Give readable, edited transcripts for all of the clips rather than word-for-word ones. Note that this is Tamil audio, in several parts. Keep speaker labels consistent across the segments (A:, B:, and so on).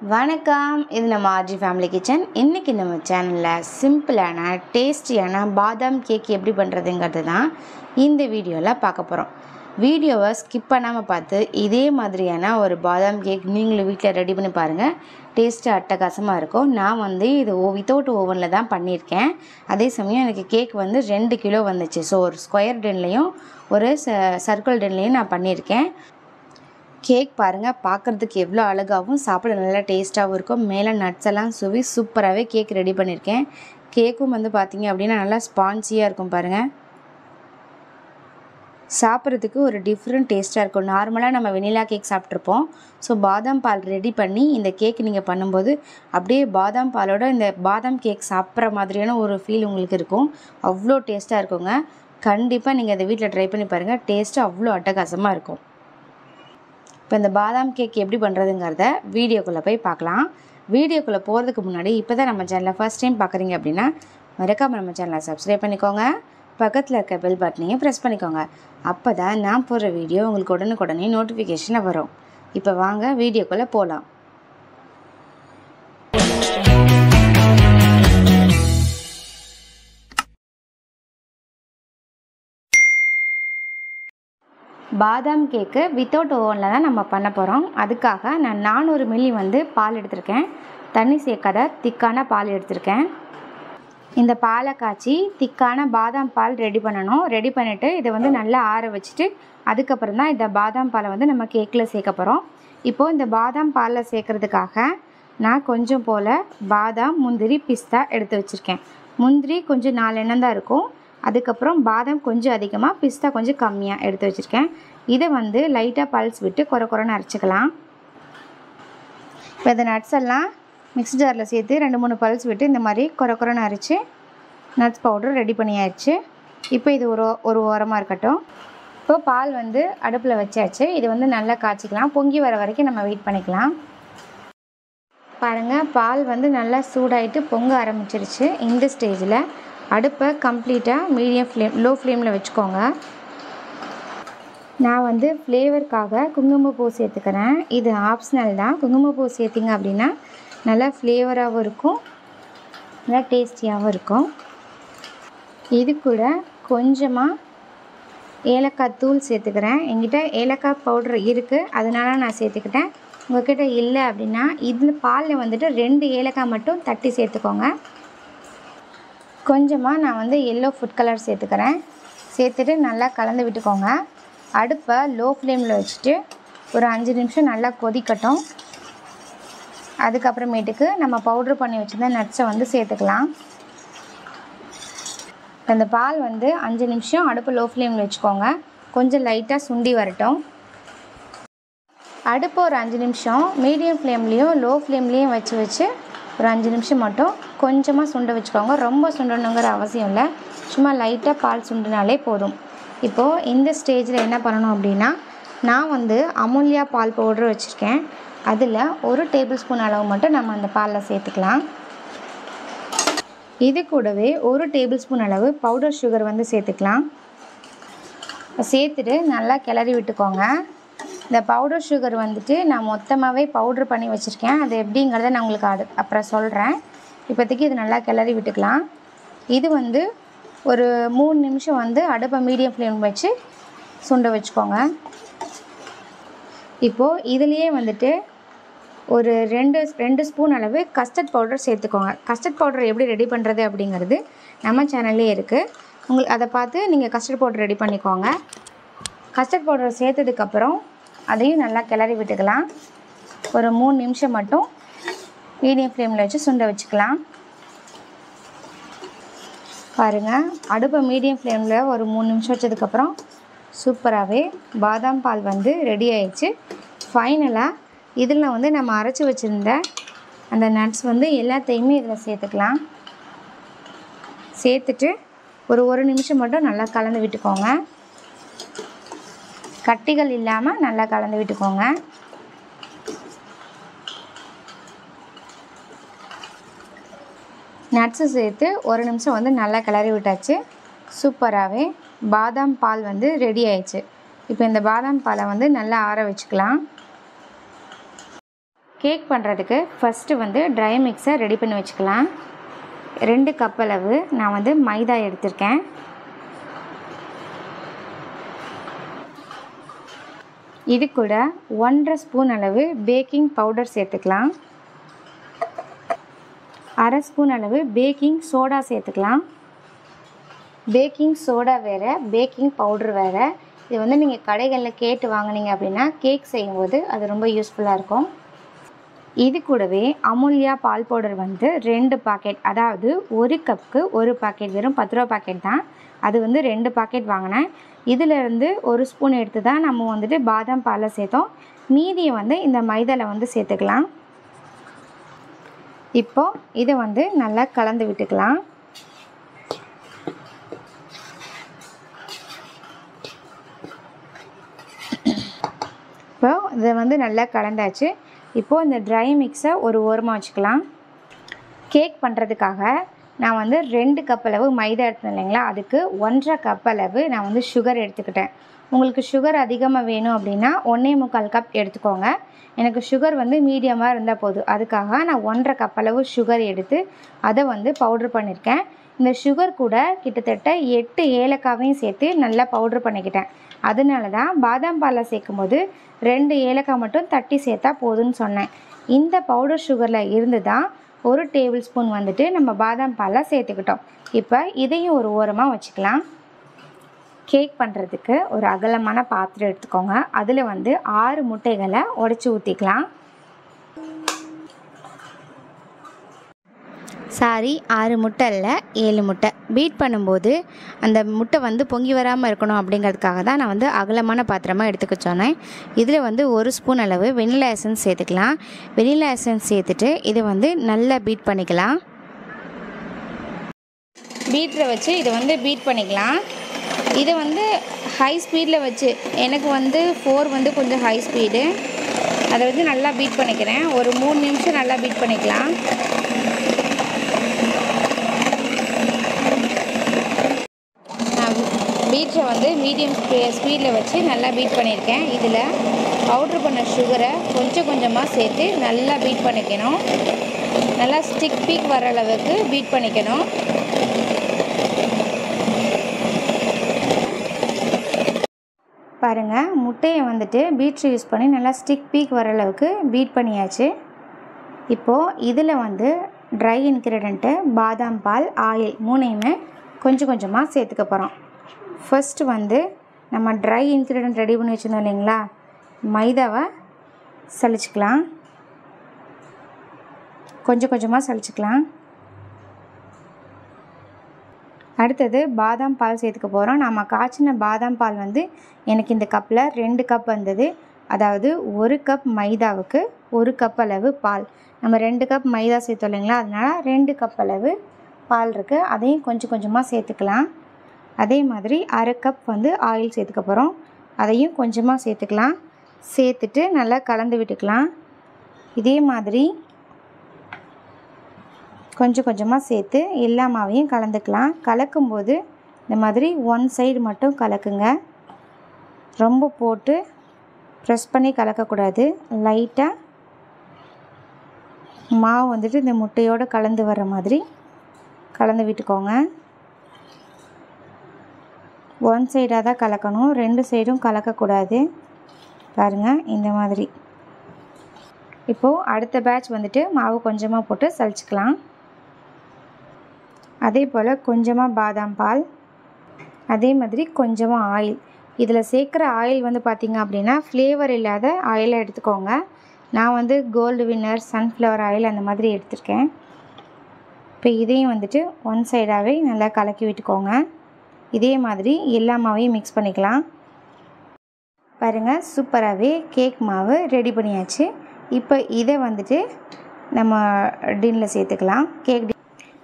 A: வணக்கம், இது நம்ம ஆர்ஜி ஃபேமிலி கிச்சன். இன்றைக்கி நம்ம சேனலில் சிம்பிளான டேஸ்டியான பாதாம் கேக் எப்படி பண்ணுறதுங்கிறது தான் இந்த வீடியோவில் பார்க்க போகிறோம். வீடியோவை ஸ்கிப் பண்ணாமல் பார்த்து இதே மாதிரியான ஒரு பாதாம் கேக் நீங்களும் வீட்டில் ரெடி பண்ணி பாருங்கள். டேஸ்ட்டு அட்டகாசமாக இருக்கும். நான் இது வித்தவுட் ஓவனில் தான் பண்ணியிருக்கேன். அதே சமயம் எனக்கு கேக் 2 கிலோ வந்துச்சு. ஸோ ஒரு ஸ்கொயர் டென்லேயும் ஒரு சர்க்கிள் டென்லேயும் நான் பண்ணியிருக்கேன். கேக் பாருங்கள், பார்க்குறதுக்கு எவ்வளோ அழகாகவும் சாப்பிட நல்லா டேஸ்ட்டாகவும் இருக்கும். மேலே நட்ஸ் எல்லாம் சுவி சூப்பராகவே கேக் ரெடி பண்ணியிருக்கேன். கேக்கும் பார்த்திங்க அப்படின்னா நல்லா ஸ்பான்சியாக இருக்கும் பாருங்கள். சாப்பிட்றதுக்கு ஒரு டிஃப்ரெண்ட் டேஸ்ட்டாக இருக்கும். நார்மலாக நம்ம வெனிலா கேக் சாப்பிட்ருப்போம். ஸோ பாதாம் பால் ரெடி பண்ணி இந்த கேக் நீங்கள் பண்ணும்போது அப்படியே பாதாம் பாலோட இந்த பாதாம் கேக் சாப்பிட்ற மாதிரியான ஒரு ஃபீல் உங்களுக்கு இருக்கும். அவ்வளோ டேஸ்ட்டாக இருக்குங்க. கண்டிப்பாக நீங்கள் அதை வீட்டில் ட்ரை பண்ணி பாருங்கள். டேஸ்ட்டு அவ்வளோ அட்டகாசமாக இருக்கும். இப்போ இந்த பாதாம் கேக் எப்படி பண்ணுறதுங்கிறத வீடியோக்குள்ளே போய் பார்க்கலாம். வீடியோக்குள்ளே போகிறதுக்கு முன்னாடி இப்போ தான் நம்ம சேனலில் ஃபஸ்ட் டைம் பார்க்குறீங்க அப்படின்னா மறக்காமல் நம்ம சேனலை சப்ஸ்கிரைப் பண்ணிக்கோங்க. பக்கத்தில் இருக்க பெல் பட்டனையும் ப்ரெஸ் பண்ணிக்கோங்க. அப்போ தான் நான் போடுற வீடியோ உங்களுக்கு உடனுக்குடனே நோட்டிஃபிகேஷனில் வரும். இப்போ வாங்க வீடியோக்குள்ளே போகலாம். பாதாம் கேக்கு வித்தவுட் ஓவனில் தான் நம்ம பண்ண போகிறோம். அதுக்காக நான் 400 மில்லி பால் எடுத்திருக்கேன். தண்ணி சேர்க்காத திக்கான பால் எடுத்திருக்கேன். இந்த பாலை காய்ச்சி திக்கான பாதாம் பால் ரெடி பண்ணணும். ரெடி பண்ணிவிட்டு இதை நல்லா ஆற வச்சுட்டு அதுக்கப்புறம் தான் இந்த பாதாம் பாலை நம்ம கேக்கில் சேர்க்க போகிறோம். இப்போது இந்த பாதாம் பாலில் சேர்க்குறதுக்காக நான் கொஞ்சம் போல் பாதாம், முந்திரி, பிஸ்தா எடுத்து வச்சுருக்கேன். முந்திரி கொஞ்சம் 4 எண்ணம் தான் இருக்கும். அதுக்கப்புறம் பாதாம் கொஞ்சம் அதிகமாக, பிஸ்தா கொஞ்சம் கம்மியாக எடுத்து வச்சுருக்கேன். இதை லைட்டாக பல்ஸ் விட்டு குறைன்னு அரைச்சிக்கலாம். இப்போ இந்த நட்ஸ் எல்லாம் மிக்ஸி ஜாரில் சேர்த்து 2-3 பல்ஸ் விட்டு இந்த மாதிரி குறைன்னு அரைச்சி நட்ஸ் பவுடர் ரெடி பண்ணியாச்சு. இப்போ இது ஒரு ஓரமாக இருக்கட்டும். இப்போ பால் அடுப்பில் வச்சாச்சு. இது நல்லா காய்ச்சிக்கலாம். பொங்கி வர வரைக்கும் நம்ம வெயிட் பண்ணிக்கலாம். பாருங்கள், பால் நல்லா சூடாயிட்டு பொங்க ஆரம்பிச்சிருச்சு. இந்த ஸ்டேஜில் அடுப்பை கம்ப்ளீட்டாக லோ ஃப்ளேமில் வச்சுக்கோங்க. நான் ஃப்ளேவருக்காக குங்குமப்பூ சேர்த்துக்கிறேன். இது ஆப்ஷனல் தான். குங்குமப்பூ சேர்த்திங்க அப்படின்னா நல்லா ஃப்ளேவராகவும் இருக்கும், நல்லா டேஸ்டியாகவும் இருக்கும். இது கூட கொஞ்சமாக ஏலக்காய் தூள் சேர்த்துக்கிறேன். என்கிட்ட ஏலக்காய் பவுட்ரு இருக்குது, அதனால நான் சேர்த்துக்கிட்டேன். உங்கள்கிட்ட இல்லை அப்படின்னா இதில் பாலில் 2 ஏலக்காய் மட்டும் தட்டி சேர்த்துக்கோங்க. கொஞ்சமாக நான் எல்லோ ஃபுட் கலர் சேர்த்துக்கிறேன். சேர்த்துட்டு நல்லா கலந்து விட்டுக்கோங்க. அடுப்பை லோ ஃப்ளேமில் வச்சுட்டு ஒரு 5 நிமிஷம் நல்லா கொதிக்கட்டும். அதுக்கப்புறமேட்டுக்கு நம்ம பவுட்ரு பண்ணி வச்சுருந்த நட்ஸை சேர்த்துக்கலாம். அந்த பால் 5 நிமிஷம் அடுப்பு லோ ஃப்ளேமில் வச்சுக்கோங்க. கொஞ்சம் லைட்டாக சுண்டி வரட்டும். அடுப்பு ஒரு 5 நிமிஷம் மீடியம் ஃப்ளேம்லேயும் லோ ஃப்ளேம்லேயும் வச்சு ஒரு 5 நிமிஷம் மட்டும் கொஞ்சமாக சுண்ட வச்சுக்கோங்க. ரொம்ப சுண்டணுங்கிற அவசியம் இல்லை, சும்மா லைட்டாக பால் சுண்டினாலே போதும். இப்போது இந்த ஸ்டேஜில் என்ன பண்ணணும் அப்படின்னா, நான் அமுல்யா பால் பவுட்ரு வச்சுருக்கேன். அதில் 1 டேபிள் ஸ்பூன் அளவு மட்டும் நம்ம அந்த பாலில் சேர்த்துக்கலாம். இது கூடவே 1 டேபிள் ஸ்பூன் அளவு பவுடர் சுகர் சேர்த்துக்கலாம். சேர்த்துட்டு நல்லா கிளறி விட்டுக்கோங்க. இந்த பவுடர் சுகர் நான் மொத்தமாகவே பவுட்ரு பண்ணி வச்சுருக்கேன். அது எப்படிங்கிறத நான் உங்களுக்கு அப்புறம் சொல்கிறேன். இப்போதைக்கு இது நல்லா கிளறி விட்டுக்கலாம். இது ஒரு 3 நிமிஷம் அடுப்பை மீடியம் ஃப்ளேம் வச்சு சுண்ட வச்சுக்கோங்க. இப்போது இதுலேயே ஒரு 2 ஸ்பூன் அளவு கஸ்டர்ட் பவுடர் சேர்த்துக்கோங்க. கஸ்டர்ட் பவுடர் எப்படி ரெடி பண்ணுறது அப்படிங்கிறது நம்ம சேனல்லே இருக்குது. அதை பார்த்து நீங்கள் கஸ்டர்ட் பவுடர் ரெடி பண்ணிக்கோங்க. கஸ்டர்ட் பவுடர் சேர்த்ததுக்கப்புறம் அதையும் நல்லா கிளறி விட்டுக்கலாம். ஒரு 3 நிமிஷம் மட்டும் மீடியம் ஃப்ளேமில் வச்சு சுண்ட வச்சுக்கலாம். பாருங்கள், அடுப்பை மீடியம் ஃப்ளேமில் ஒரு 3 நிமிஷம் வச்சதுக்கப்புறம் சூப்பராகவே பாதாம் பால் ரெடி ஆயிடுச்சு. ஃபைனலாக இதில் நம்ம அரைச்சி வச்சுருந்த அந்த நட்ஸ் எல்லாத்தையுமே இதில் சேர்த்துக்கலாம். சேர்த்துட்டு ஒரு நிமிஷம் மட்டும் நல்லா கலந்து விட்டுக்கோங்க. கட்டிகள் இல்லாமல் நல்லா கலந்து விட்டுக்கோங்க. நட்ஸு சேர்த்து ஒரு நிமிஷம் நல்லா கிளறி விட்டாச்சு. சூப்பராகவே பாதாம் பால் ரெடி ஆயிடுச்சு. இப்போ இந்த பாதாம் பாலை நல்லா ஆற வச்சுக்கலாம். கேக் பண்ணுறதுக்கு ஃபஸ்ட்டு வந்து ட்ரை மிக்ஸை ரெடி பண்ணி வச்சுக்கலாம். 2 கப் அளவு நான் வந்து மைதா எடுத்திருக்கேன். இது கூட 1.5 ஸ்பூன் அளவு பேக்கிங் பவுடர் சேர்த்துக்கலாம். 1/2 ஸ்பூன் அளவு பேக்கிங் சோடா சேர்த்துக்கலாம். பேக்கிங் சோடா வேறு, பேக்கிங் பவுடர் வேறு. இது வந்து நீங்கள் கடைகளில் கேட்டு வாங்கினீங்க அப்படின்னா கேக் செய்யும்போது அது ரொம்ப யூஸ்ஃபுல்லாக இருக்கும். இது கூடவே அமுல்யா பால் பவுடர் வந்து 2 பாக்கெட், அதாவது 1 கப்புக்கு 1 பாக்கெட், வெறும் 10 ரூபா பாக்கெட் தான். அது வந்து 2 பாக்கெட் வாங்கினேன். இதிலேருந்து 1 ஸ்பூன் எடுத்து தான் நம்ம வந்துட்டு பாதாம் பாலை சேர்த்தோம். மீதியை வந்து இந்த மைதாவில் வந்து சேர்த்துக்கலாம். இப்போது இதை வந்து நல்லா கலந்து விட்டுக்கலாம். இப்போ இதை வந்து நல்லா கலந்தாச்சு. இப்போது இந்த ட்ரை மிக்ஸை ஒரு ஓரமாக வச்சுக்கலாம். கேக் பண்ணுறதுக்காக நான் வந்து 2 கப் அளவு மைதா எடுத்தேன் இல்லைங்களா, அதுக்கு 1.5 கப் அளவு நான் வந்து சுகர் எடுத்துக்கிட்டேன். உங்களுக்கு சுகர் அதிகமாக வேணும் அப்படின்னா 1.25 கப் எடுத்துக்கோங்க. எனக்கு சுகர் வந்து மீடியமாக இருந்தால் போதும். அதுக்காக நான் 1.5 கப் அளவு சுகர் எடுத்து அதை வந்து பவுட்ரு பண்ணியிருக்கேன். இந்த சுகர் கூட கிட்டத்தட்ட 8 ஏலக்காவையும் சேர்த்து நல்லா பவுட்ரு பண்ணிக்கிட்டேன். அதனால தான் பாதாம் பாலில் சேர்க்கும் போது 2 ஏலக்காய் மட்டும் தட்டி சேர்த்தா போதும்னு சொன்னேன். இந்த பவுடர் சுகரில் இருந்து தான் 1 டேபிள் ஸ்பூன் வந்துட்டு நம்ம பாதாம் பாலில் சேர்த்துக்கிட்டோம். இப்போ இதையும் ஒரு ஓரமாக வச்சுக்கலாம். கேக் பண்ணுறதுக்கு ஒரு அகலமான பாத்திரம் எடுத்துக்கோங்க. அதில் வந்து 6 முட்டைகளை உடைச்சி ஊற்றிக்கலாம். 6 முட்டை இல்லை, 7 முட்டை. பீட் பண்ணும்போது அந்த முட்டை வந்து பொங்கி வராமல் இருக்கணும் அப்படிங்கிறதுக்காக தான் நான் வந்து அகலமான பாத்திரமாக எடுத்துக்க சொன்னேன். இதில் வந்து 1 ஸ்பூன் அளவு வெனிலா எசன்ஸ் சேர்த்துக்கலாம். வெனிலா எசன்ஸ் சேர்த்துட்டு இதை வந்து நல்லா பீட் பண்ணிக்கலாம். பீட்டரை வச்சு இதை வந்து பீட் பண்ணிக்கலாம். இதை வந்து ஹை ஸ்பீடில் வச்சு, எனக்கு வந்து 4 வந்து கொஞ்சம் ஹை ஸ்பீடு, அதை வந்து நல்லா பீட் பண்ணிக்கிறேன். ஒரு 3 நிமிஷம் நல்லா பீட் பண்ணிக்கலாம். பீட்டரை வந்து மீடியம் ஸ்பீடில் வச்சு நல்லா பீட் பண்ணியிருக்கேன். இதில் பவுட்ரு பண்ண சுகரை கொஞ்சம் கொஞ்சமாக சேர்த்து நல்லா பீட் பண்ணிக்கணும். நல்லா ஸ்டிக் பீக் வர அளவுக்கு பீட் பண்ணிக்கணும். பாருங்கள், முட்டையை வந்துட்டு பீட்ரு யூஸ் பண்ணி நல்லா ஸ்டிக் பீக் வர அளவுக்கு பீட் பண்ணியாச்சு. இப்போது இதில் வந்து ட்ரை இன்க்ரீடியண்ட்டு பாதாம் பால், ஆயில் 3யுமே கொஞ்சம் கொஞ்சமாக சேர்த்துக்க போகிறோம். ஃபர்ஸ்ட்டு வந்து நம்ம ட்ரை இன்க்ரீடியன்ட் ரெடி பண்ணி வச்சுருந்தோம் இல்லைங்களா, மைதாவை சலிச்சுக்கலாம். கொஞ்சம் கொஞ்சமாக சலிச்சுக்கலாம். அடுத்தது பாதாம் பால் சேர்த்துக்க போகிறோம். நம்ம காய்ச்சின பாதாம் பால் வந்து எனக்கு இந்த கப்பில் 2 கப் வந்தது. அதாவது 1 கப் மைதாவுக்கு 1 கப் அளவு பால். நம்ம 2 கப் மைதா சேர்த்தோம் இல்லைங்களா, அதனால் 2 கப் அளவு பால் இருக்குது. அதையும் கொஞ்சம் கொஞ்சமாக சேர்த்துக்கலாம். அதே மாதிரி 1/2 கப் வந்து ஆயில் சேர்த்துக்க போகிறோம். அதையும் கொஞ்சமாக சேர்த்துக்கலாம். சேர்த்துட்டு நல்லா கலந்து விட்டுக்கலாம். இதே மாதிரி கொஞ்சம் கொஞ்சமாக சேர்த்து எல்லா மாவையும் கலந்துக்கலாம். கலக்கும்போது இந்த மாதிரி ஒன் சைடு மட்டும் கலக்குங்க. ரொம்ப போட்டு ப்ரெஸ் பண்ணி கலக்கக்கூடாது. லைட்டாக மாவு வந்துட்டு இந்த முட்டையோடு கலந்து வர்ற மாதிரி கலந்து விட்டுக்கோங்க. ஒன் சைடாக தான் கலக்கணும், 2 சைடும் கலக்கக்கூடாது. பாருங்கள், இந்த மாதிரி. இப்போது அடுத்த பேட்ச் வந்துட்டு மாவு கொஞ்சமாக போட்டு சலிச்சுக்கலாம். அதே போல் கொஞ்சமாக பாதாம் பால், அதே மாதிரி கொஞ்சமாக ஆயில். இதில் சேர்க்குற ஆயில் வந்து பார்த்திங்க அப்படின்னா ஃப்ளேவர் இல்லாத ஆயிலை எடுத்துக்கோங்க. நான் வந்து கோல்டு வின்னர், சன்ஃப்ளவர் ஆயில் அந்த மாதிரி எடுத்திருக்கேன். இப்போ இதையும் வந்துட்டு ஒன் சைடாகவே நல்லா கலக்கி விட்டுக்கோங்க. இதே மாதிரி எல்லா மாவையும் மிக்ஸ் பண்ணிக்கலாம். பாருங்கள், சூப்பராகவே கேக் மாவு ரெடி பண்ணியாச்சு. இப்போ இதை வந்துட்டு நம்ம டின்னில் சேர்த்துக்கலாம்.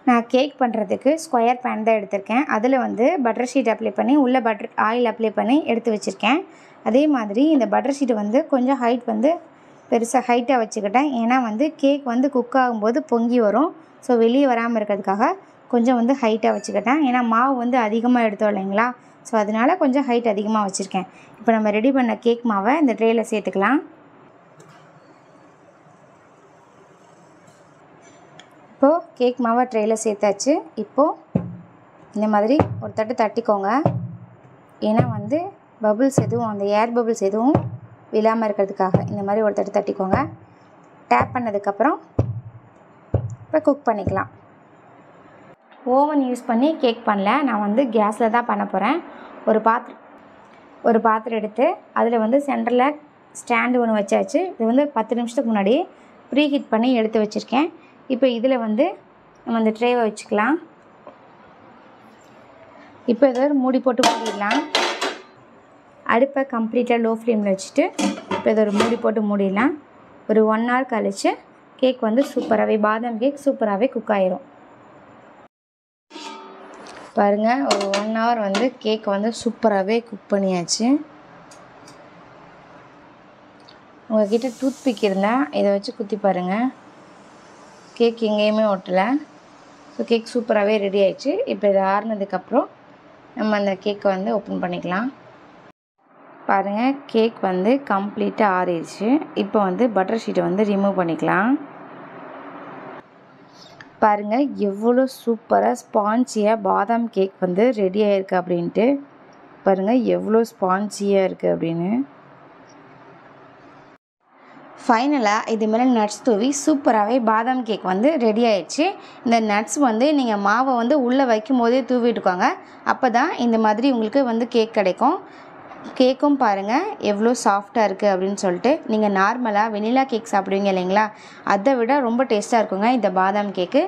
A: நான் கேக் பண்ணுறதுக்கு ஸ்கொயர் பேன் தான் எடுத்திருக்கேன். அதில் வந்து பட்டர் ஷீட் அப்ளை பண்ணி உள்ளே ஆயில் அப்ளை பண்ணி எடுத்து வச்சுருக்கேன். அதே மாதிரி இந்த பட்டர் ஷீட் வந்து கொஞ்சம் ஹைட் வந்து பெருசாக ஹைட்டாக வச்சுக்கிட்டேன். ஏன்னா வந்து கேக் வந்து குக் ஆகும்போது பொங்கி வரும். ஸோ வெளியே வராமல் இருக்கிறதுக்காக கொஞ்சம் வந்து ஹைட்டாக வச்சுக்கிட்டேன். ஏன்னா மாவு வந்து அதிகமாக எடுத்தோம் இல்லைங்களா, ஸோ அதனால் கொஞ்சம் ஹைட் அதிகமாக வச்சுருக்கேன். இப்போ நம்ம ரெடி பண்ண கேக் மாவை இந்த ட்ரேயில் சேர்த்துக்கலாம். இப்போது கேக் மாவை ட்ரேயில் சேர்த்தாச்சு. இப்போது இந்த மாதிரி ஒரு தட்டு தட்டிக்கோங்க. ஏன்னா வந்து பபுள்ஸ் எதுவும் அந்த ஏர் பபுள்ஸ் எதுவும் விழாமல் இருக்கிறதுக்காக இந்த மாதிரி ஒரு தட்டு தட்டிக்கோங்க. டேப் பண்ணதுக்கப்புறம் இப்போ குக் பண்ணிக்கலாம். ஓவன் யூஸ் பண்ணி கேக் பண்ணல, நான் வந்து கேஸில் தான் பண்ண போகிறேன். ஒரு பாத்திரம் எடுத்து அதில் வந்து சென்டரில் ஸ்டாண்டு ஒன்று வச்சாச்சு. இது வந்து 10 நிமிஷத்துக்கு முன்னாடி ப்ரீ ஹீட் பண்ணி எடுத்து வச்சுருக்கேன். இப்போ இதில் வந்து நம்ம இந்த ட்ரேவை வச்சுக்கலாம். இப்போ இதை மூடி போட்டு மூடிடலாம். அடுப்பை கம்ப்ளீட்டாக லோ ஃப்ளேமில் வச்சுட்டு இப்போ இதை ஒரு மூடி போட்டு மூடிடலாம். ஒரு 1 hour கழித்து கேக் வந்து சூப்பராகவே பாதாம் கேக் சூப்பராகவே குக் ஆயிரும். பாருங்கள், ஒரு 1 hour வந்து கேக் வந்து சூப்பராகவே குக் பண்ணியாச்சு. உங்கள்கிட்ட டூத் பிக் இருந்தால் இதை வச்சு குத்தி பாருங்கள். கேக் எங்கேயுமே ஒட்டலை. ஸோ கேக் சூப்பராகவே ரெடி ஆயிடுச்சு. இப்போ இதை ஆறுனதுக்கப்புறம் நம்ம அந்த கேக்கை வந்து ஓப்பன் பண்ணிக்கலாம். பாருங்கள், கேக் வந்து கம்ப்ளீட்டாக ஆறிடுச்சு. இப்போ வந்து பட்டர் ஷீட்டை வந்து ரிமூவ் பண்ணிக்கலாம். பாருங்கள் எவ்வளோ சூப்பராக ஸ்பான்ஜியாக பாதாம் கேக் வந்து ரெடி ஆகிருக்கு அப்படின்ட்டு. பாருங்கள் எவ்வளோ ஸ்பான்ஜியாக இருக்குது அப்படின்னு. ஃபைனலாக இது மேலே நட்ஸ் தூவி சூப்பராகவே பாதாம் கேக் வந்து ரெடி ஆயிடுச்சு. இந்த நட்ஸ் வந்து நீங்கள் மாவை வந்து உள்ளே வைக்கும் போதே தூவிட்டுக்கோங்க. அப்போ தான் இந்த மாதிரி உங்களுக்கு வந்து கேக் கிடைக்கும். கேக்கும் பாருங்கள் எவ்வளோ சாஃப்டாக இருக்குது அப்படின்னு சொல்லிட்டு. நீங்கள் நார்மலாக வெனிலா கேக் சாப்பிடுவீங்க இல்லைங்களா, அதை விட ரொம்ப டேஸ்ட்டாக இருக்குங்க இந்த பாதாம் கேக்கு.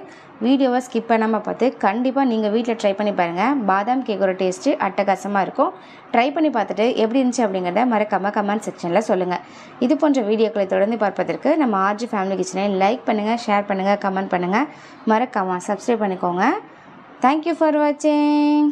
A: வீடியோவை ஸ்கிப் பண்ணாமல் பார்த்து கண்டிப்பாக நீங்கள் வீட்டில் ட்ரை பண்ணி பாருங்கள். பாதாம் கேக்கோட டேஸ்ட்டு அட்டகாசமாக இருக்கும். ட்ரை பண்ணி பார்த்துட்டு எப்படி இருந்துச்சு அப்படிங்கிறத மறக்காமல் கமெண்ட் செக்ஷனில் சொல்லுங்கள். இது போன்ற வீடியோக்களை தொடர்ந்து பார்ப்பதற்கு நம்ம ஆர்ஜி ஃபேமிலி கிச்சனை லைக் பண்ணுங்கள், ஷேர் பண்ணுங்கள், கமெண்ட் பண்ணுங்கள். மறக்காமல் சப்ஸ்கிரைப் பண்ணிக்கோங்க. தேங்க்யூ ஃபார் வாட்சிங்.